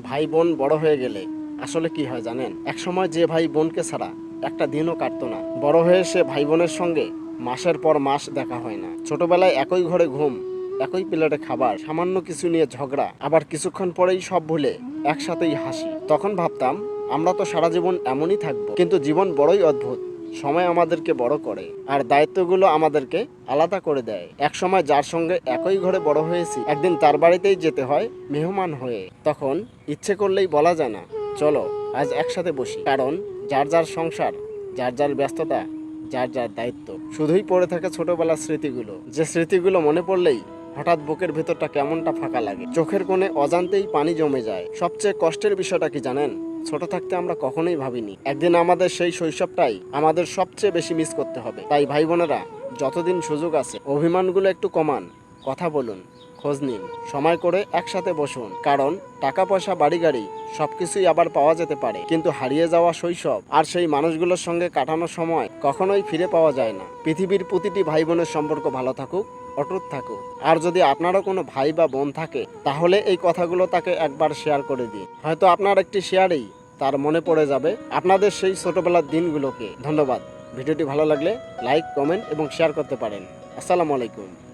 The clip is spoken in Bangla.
ভাই বোন বড় হয়ে গেলে আসলে কি হয় জানেন? একসময় যে ভাই বোনকে ছাড়া একটা দিনও কাটতো না, বড় হয়ে সে ভাই বোনের সঙ্গে মাসের পর মাস দেখা হয় না। ছোটবেলায় একই ঘরে ঘুম, একই প্লেটে খাবার, সামান্য কিছু নিয়ে ঝগড়া, আবার কিছুক্ষণ পরেই সব ভুলে একসাথেই হাসি। তখন ভাবতাম আমরা তো সারা জীবন এমনই থাকবো, কিন্তু জীবন বড়ই অদ্ভুত। সময় আমাদেরকে বড় করে আর দায়িত্বগুলো আমাদেরকে আলাদা করে দেয়। এক সময় যার সঙ্গে একই ঘরে বড় হয়েছি, একদিন তার বাড়িতেই যেতে হয় মেহমান হয়ে। তখন ইচ্ছে করলেই বলা যায় না, চলো আজ একসাথে বসি। কারণ যার যার সংসার, যার যার ব্যস্ততা, যার যার দায়িত্ব। শুধুই পড়ে থাকে ছোটবেলার স্মৃতিগুলো, যে স্মৃতিগুলো মনে পড়লেই হঠাৎ বুকের ভেতরটা কেমনটা ফাঁকা লাগে, চোখের কোণে অজান্তেই পানি জমে যায়। সবচেয়ে কষ্টের বিষয়টা কি জানেন? ছোট থাকতে আমরা কখনোই ভাবিনি একদিন আমাদের সেই শৈশবটাই আমাদের সবচেয়ে বেশি মিস করতে হবে। তাই ভাই বোনেরা, যতদিন সুযোগ আছে অভিমানগুলো একটু কমান, কথা বলুন, খোঁজ নিন, সময় করে একসাথে বসুন। কারণ টাকা পয়সা বাড়ি গাড়ি সবকিছুই আবার পাওয়া যেতে পারে, কিন্তু হারিয়ে যাওয়া শৈশব আর সেই মানুষগুলোর সঙ্গে কাটানো সময় কখনোই ফিরে পাওয়া যায় না। পৃথিবীর প্রতিটি ভাই বোনের সম্পর্ক ভালো থাকুক, অটুট থাকুক। আর যদি আপনারও কোনো ভাই বা বোন থাকে, তাহলে এই কথাগুলো তাকে একবার শেয়ার করে দিন। হয়তো আপনার একটি শেয়ারেই তার মনে পড়ে যাবে আপনাদের সেই ছোটবেলার দিনগুলোকে। ধন্যবাদ। ভিডিওটি ভালো লাগলে লাইক, কমেন্ট এবং শেয়ার করতে পারেন। আসসালামু আলাইকুম।